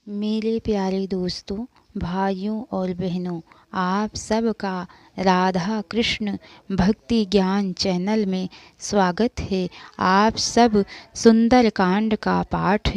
मेरे प्यारे दोस्तों, भाइयों और बहनों, आप सबका राधा कृष्ण भक्ति ज्ञान चैनल में स्वागत है। आप सब सुंदर कांड का पाठ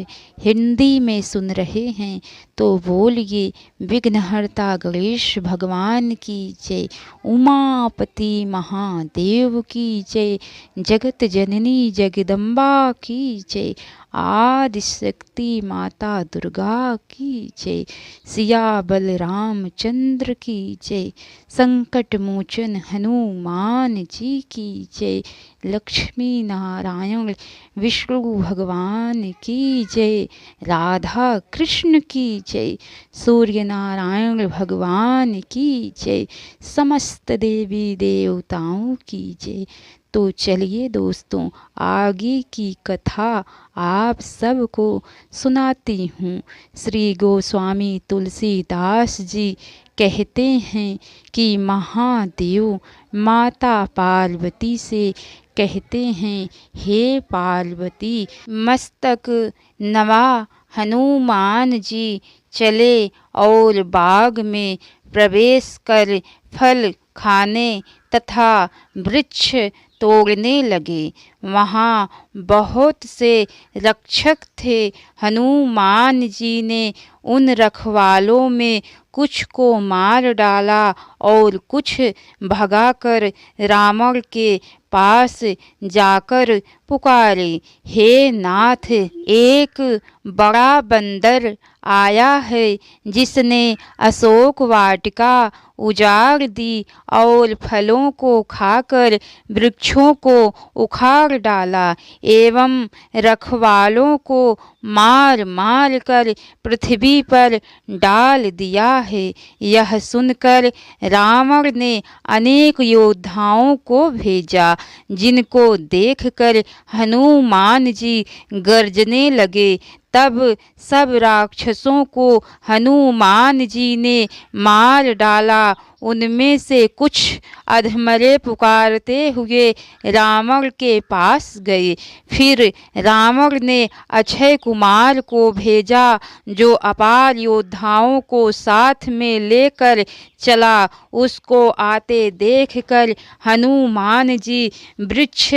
हिंदी में सुन रहे हैं, तो बोलिए विघ्नहर्ता गणेश भगवान की जय, उमापति महादेव की जय, जगत जननी जगदम्बा की जय, आदि शक्ति माता दुर्गा की जय, सिया बलराम चंद्र की जय, संकट मोचन हनुमान जी की जय, लक्ष्मी नारायण विष्णु भगवान की जय, राधा कृष्ण की जय, सूर्य नारायण भगवान की जय, समस्त देवी देवताओं की जय। तो चलिए दोस्तों, आगे की कथा आप सबको सुनाती हूँ। श्री गोस्वामी तुलसीदास जी कहते हैं कि महादेव माता पार्वती से कहते हैं, हे पार्वती, मस्तक नवा हनुमान जी चले और बाग में प्रवेश कर फल खाने तथा वृक्ष तोड़ने लगे। वहाँ बहुत से रक्षक थे। हनुमान जी ने उन रखवालों में कुछ को मार डाला और कुछ भगाकर रावण के पास जाकर पुकारे, हे नाथ, एक बड़ा बंदर आया है जिसने अशोक वाटिका उजाड़ दी और फलों को खाकर वृक्षों को उखाड़ डाला एवं रखवालों को मार मार कर पृथ्वी पर डाल दिया है। यह सुनकर रावण ने अनेक योद्धाओं को भेजा, जिनको देखकर हनुमान जी गरजने लगे। तब सब राक्षसों को हनुमान जी ने मार डाला। उनमें से कुछ अधमरे पुकारते हुए रावण के पास गए। फिर रावण ने अक्षय कुमार को भेजा, जो अपार योद्धाओं को साथ में लेकर चला। उसको आते देखकर हनुमान जी वृक्ष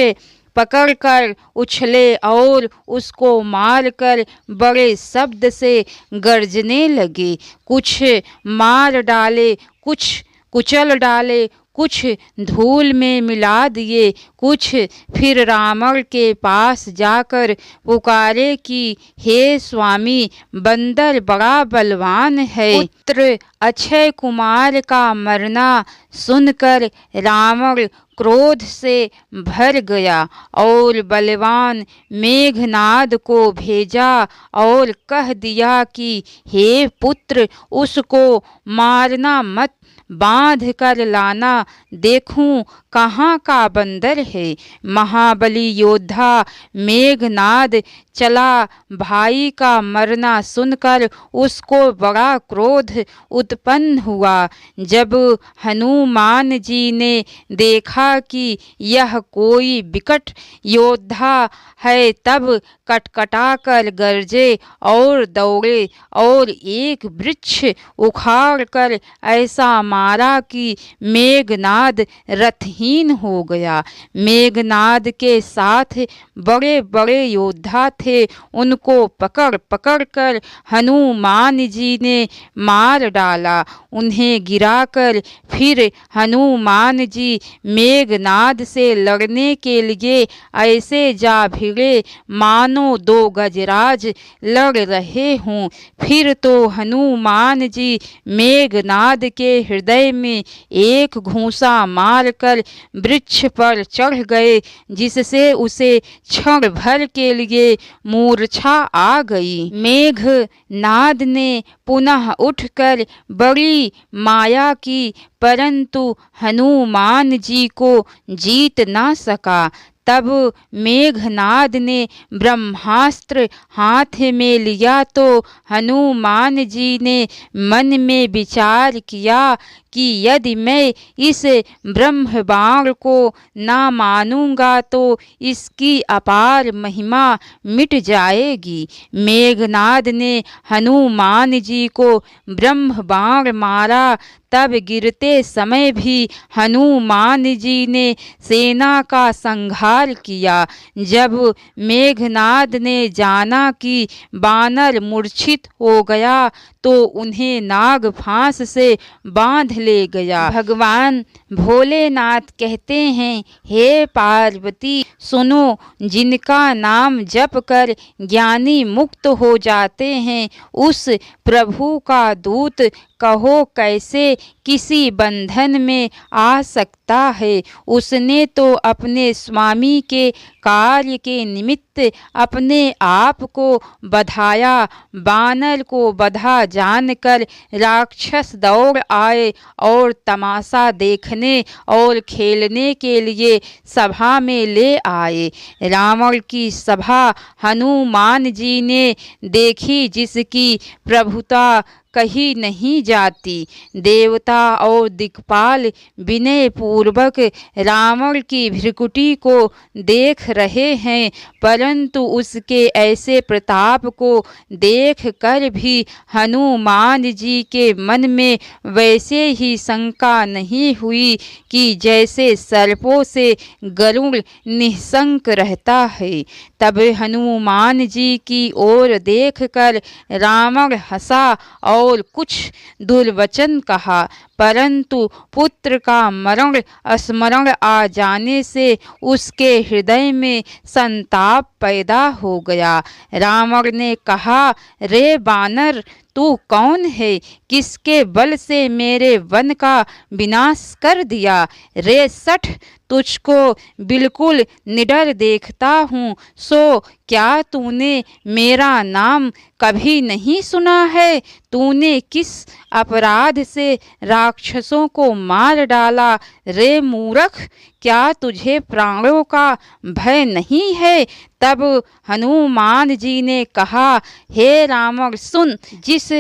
पकड़कर उछले और उसको मारकर बड़े शब्द से गरजने लगे। कुछ मार डाले, कुछ कुचल डाले, कुछ धूल में मिला दिए, कुछ फिर रावण के पास जाकर पुकारे कि हे स्वामी, बंदर बड़ा बलवान है। पुत्र अक्षय कुमार का मरना सुनकर रावण क्रोध से भर गया और बलवान मेघनाद को भेजा और कह दिया कि हे पुत्र, उसको मारना मत, बांध कर लाना, देखूं कहाँ का बंदर है। महाबली योद्धा मेघनाद चला। भाई का मरना सुनकर उसको बड़ा क्रोध उत्पन्न हुआ। जब हनुमान जी ने देखा कि यह कोई विकट योद्धा है, तब कटकटा कर गरजे और दौड़े और एक वृक्ष उखाड़ कर ऐसा मारा कि मेघनाद रथहीन हो गया। मेघनाद के साथ बड़े बड़े योद्धा थे। उनको पकड़ पकड़ कर हनुमान जी ने मार डाला। उन्हें गिराकर फिर हनुमान जी मेघनाद से लड़ने के लिए ऐसे जा भिड़े मानो दो गजराज लड़ रहे हों। फिर तो हनुमान जी मेघनाद के हृदय में एक घूंसा मारकर वृक्ष पर चढ़ गए, जिससे उसे क्षण भर के लिए मूर्छा आ गई। मेघनाद ने पुनः उठकर बड़ी माया की, परंतु हनुमान जी को जीत ना सका। तब मेघनाद ने ब्रह्मास्त्र हाथ में लिया तो हनुमान जी ने मन में विचार किया कि यदि मैं इस ब्रह्म बाण को ना मानूंगा तो इसकी अपार महिमा मिट जाएगी। मेघनाद ने हनुमान जी को ब्रह्म बाण मारा, तब गिरते समय भी हनुमान जी ने सेना का संहार किया। जब मेघनाद ने जाना कि बानर मूर्छित हो गया तो उन्हें नाग फांस से बांध ले गया। भगवान भोलेनाथ कहते हैं, हे पार्वती सुनो, जिनका नाम जप कर ज्ञानी मुक्त हो जाते हैं, उस प्रभु का दूत कहो कैसे किसी बंधन में आ सकता है। उसने तो अपने स्वामी के कार्य के निमित्त अपने आप को बधाया। बानर को बधा जानकर राक्षस दौड़ आए और तमाशा देखने और खेलने के लिए सभा में ले आए। रावण की सभा हनुमान जी ने देखी, जिसकी प्रभुता कही नहीं जाती। देवता और दिक्पाल विनय पूर्वक रावण की भ्रिकुटी को देख रहे हैं, परंतु उसके ऐसे प्रताप को देख कर भी हनुमान जी के मन में वैसे ही शंका नहीं हुई कि जैसे सर्पों से गरुड़ निःशंक रहता है। तब हनुमान जी की ओर देखकर रावण हंसा और कुछ दुर्वचन कहा, परंतु पुत्र का मरण स्मरण आ जाने से उसके हृदय में संताप पैदा हो गया। रावण ने कहा, रे बानर, तू कौन है? किसके बल से मेरे वन का विनाश कर दिया? रे सठ, तुझको बिल्कुल निडर देखता हूँ, सो क्या तूने मेरा नाम कभी नहीं सुना है? तूने किस अपराध से राक्षसों को मार डाला? रे मूर्ख, क्या तुझे प्राणों का भय नहीं है? तब हनुमान जी ने कहा, हे रावण सुन, जिस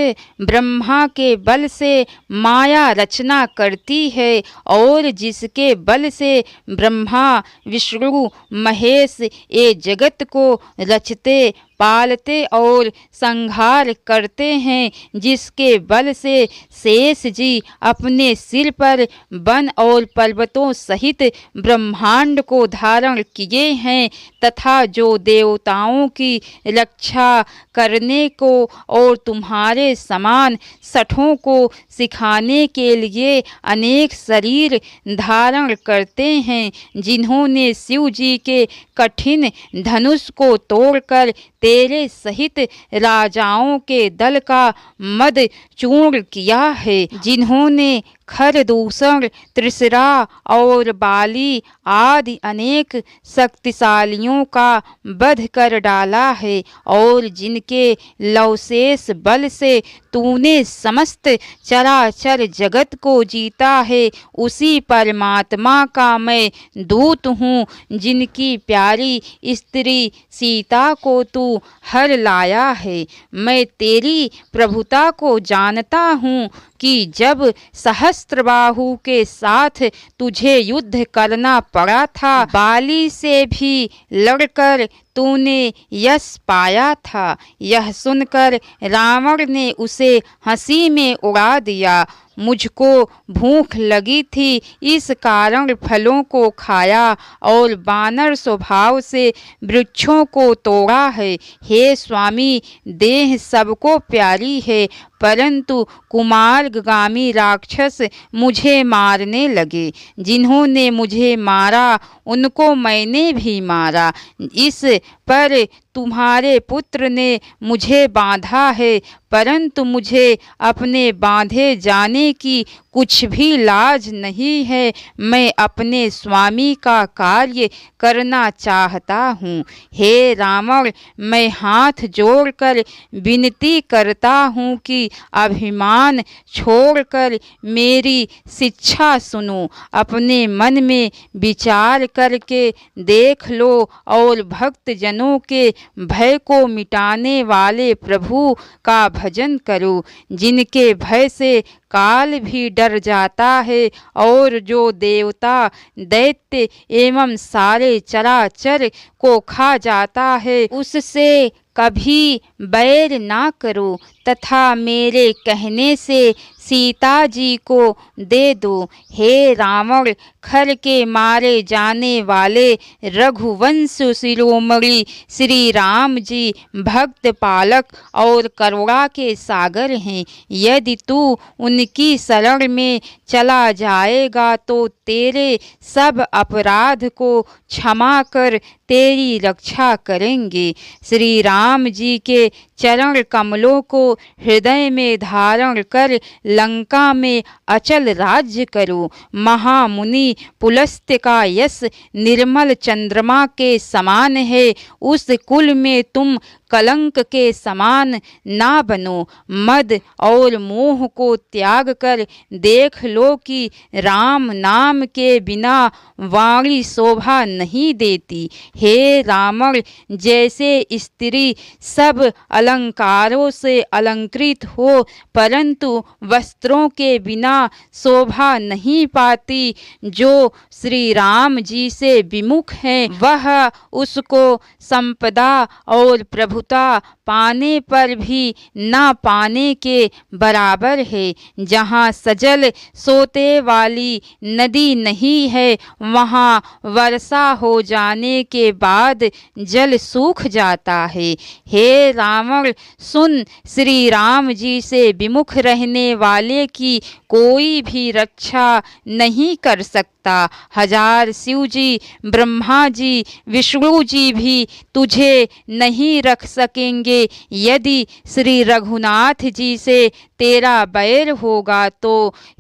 ब्रह्मा के बल से माया रचना करती है और जिसके बल से ब्रह्मा विष्णु महेश ये जगत को रचते पालते और संहार करते हैं, जिसके बल से शेष जी अपने सिर पर वन और पर्वतों सहित ब्रह्मांड को धारण किए हैं, तथा जो देवताओं की रक्षा करने को और तुम्हारे समान सठों को सिखाने के लिए अनेक शरीर धारण करते हैं, जिन्होंने शिव जी के कठिन धनुष को तोड़कर तेरे सहित राजाओं के दल का मद चूर्ण किया है, जिन्होंने खरदूषण, त्रिशरा और बाली आदि अनेक शक्तिशालियों का वध कर डाला है, और जिनके लवशेष बल से तूने समस्त चराचर जगत को जीता है, उसी परमात्मा का मैं दूत हूँ, जिनकी प्यारी स्त्री सीता को तू हर लाया है। मैं तेरी प्रभुता को जानता हूँ कि जब सहस्त्रबाहु के साथ तुझे युद्ध करना पड़ा था, बाली से भी लड़कर तूने यश पाया था। यह सुनकर रावण ने उसे हंसी में उड़ा दिया। मुझको भूख लगी थी, इस कारण फलों को खाया और बानर स्वभाव से वृक्षों को तोड़ा है। हे स्वामी, देह सबको प्यारी है, परंतु कुमार्गामी राक्षस मुझे मारने लगे। जिन्होंने मुझे मारा उनको मैंने भी मारा। इस पर तुम्हारे पुत्र ने मुझे बांधा है, परंतु मुझे अपने बांधे जाने की कुछ भी लाज नहीं है। मैं अपने स्वामी का कार्य करना चाहता हूँ। हे रावण, मैं हाथ जोड़कर विनती करता हूँ कि अभिमान छोड़कर मेरी शिक्षा सुनो। अपने मन में विचार करके देख लो और भक्त जनों के भय को मिटाने वाले प्रभु का भजन करो, जिनके भय से काल भी डर जाता है और जो देवता दैत्य एवं सारे चराचर को खा जाता है उससे कभी बैर ना करो तथा मेरे कहने से सीता जी को दे दो। हे रावण, खर के मारे जाने वाले रघुवंश शिरोमणि श्री राम जी भक्त पालक और करुणा के सागर हैं। यदि तू उनकी शरण में चला जाएगा तो तेरे सब अपराध को क्षमा कर तेरी रक्षा करेंगे। श्री राम जी के चरण कमलों को हृदय में धारण कर लंका में अचल राज्य करो। महामुनि पुलस्त्य का यश निर्मल चंद्रमा के समान है, उस कुल में तुम कलंक के समान ना बनो। मद और मोह को त्याग कर देख लो कि राम नाम के बिना वाणी शोभा नहीं देती। हे रावण, जैसे स्त्री सब अलंकारों से अलंकृत हो परंतु वस्त्रों के बिना शोभा नहीं पाती, जो श्री राम जी से विमुख है वह उसको संपदा और प्रभुता पाने पर भी ना पाने के बराबर है। जहाँ सजल सोते वाली नदी नहीं है वहाँ वर्षा हो जाने के बाद जल सूख जाता है। हे रावण, सुन, श्री राम जी से विमुख रहने वाले की कोई भी रक्षा नहीं कर सकता। हजार शिव जी, ब्रह्मा जी, विष्णु जी भी तुझे नहीं रख सकेंगे। यदि श्री रघुनाथ जी से तेरा बैर होगा तो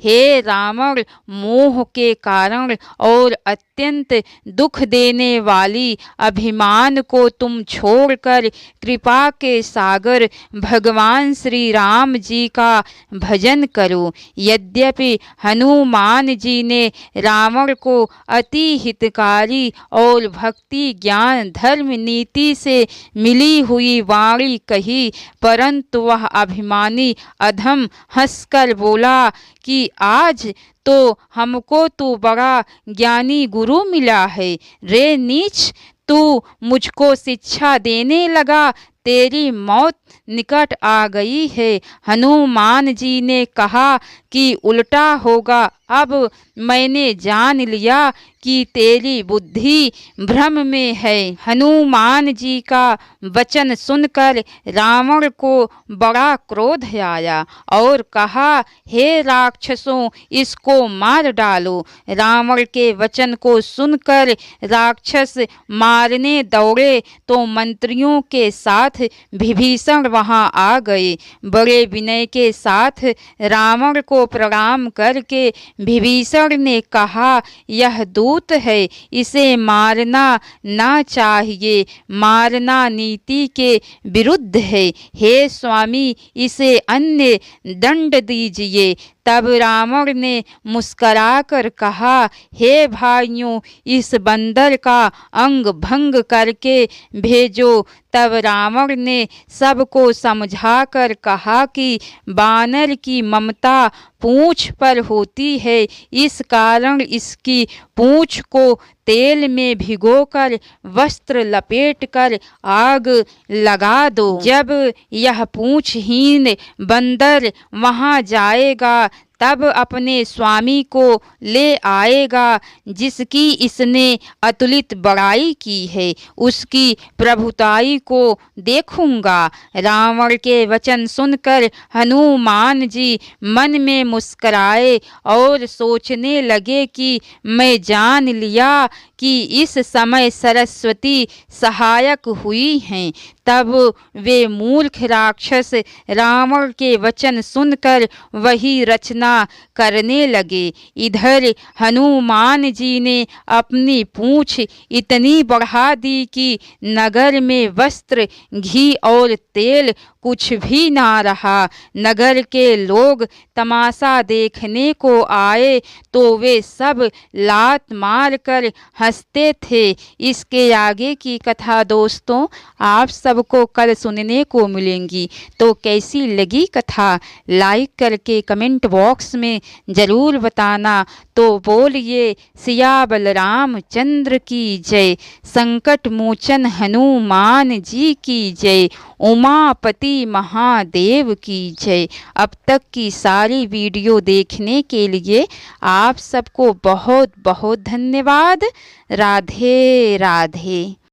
हे रावण, मोह के कारण और अत्यंत दुख देने वाली अभिमान को तुम छोड़कर कृपा के सागर भगवान श्री राम जी का भजन करो। यद्यपि हनुमान जी ने रावण को अति हितकारी और भक्ति ज्ञान धर्म नीति से मिली हुई वाणी कही परंतु वह अभिमानी अधम हंसकर बोला कि आज तो हमको तू बड़ा ज्ञानी गुरु मिला है। रे नीच, तू मुझको शिक्षा देने लगा, तेरी मौत निकट आ गई है। हनुमान जी ने कहा कि उल्टा होगा। अब मैंने जान लिया कि तेरी बुद्धि भ्रम में है। हनुमान जी का वचन सुनकर रावण को बड़ा क्रोध आया और कहा, हे राक्षसों, इसको मार डालो। रावण के वचन को सुनकर राक्षस मारने दौड़े तो मंत्रियों के साथ विभीषण वहां आ गए। बड़े विनय के साथ रावण को प्रणाम करके विभीषण ने कहा, यह दूत है, इसे मारना ना चाहिए, मारना नीति के विरुद्ध है। हे स्वामी, इसे अन्य दंड दीजिए। तब रावण ने मुस्कराकर कहा, हे भाइयों, इस बंदर का अंग भंग करके भेजो। तब रावण ने सबको समझाकर कहा कि बानर की ममता पूंछ पर होती है, इस कारण इसकी पूंछ को तेल में भिगोकर वस्त्र लपेटकर आग लगा दो। जब यह पूंछहीन बंदर वहां जाएगा तब अपने स्वामी को ले आएगा जिसकी इसने अतुलित बड़ाई की है, उसकी प्रभुताई को देखूंगा। रावण के वचन सुनकर हनुमान जी मन में मुस्कराए और सोचने लगे कि मैं जान लिया कि इस समय सरस्वती सहायक हुई हैं। तब वे मूर्ख राक्षस रावण के वचन सुनकर वही रचना करने लगे। इधर हनुमान जी ने अपनी पूंछ इतनी बढ़ा दी कि नगर में वस्त्र, घी और तेल कुछ भी ना रहा। नगर के लोग तमाशा देखने को आए तो वे सब लात मार कर हंसते थे। इसके आगे की कथा दोस्तों आप सबको कल सुनने को मिलेंगी। तो कैसी लगी कथा लाइक करके कमेंट बॉक्स बॉक्स में ज़रूर बताना। तो बोलिए सिया बलराम चंद्र की जय, संकट मोचन हनुमान जी की जय, उमापति महादेव की जय। अब तक की सारी वीडियो देखने के लिए आप सबको बहुत बहुत धन्यवाद। राधे राधे।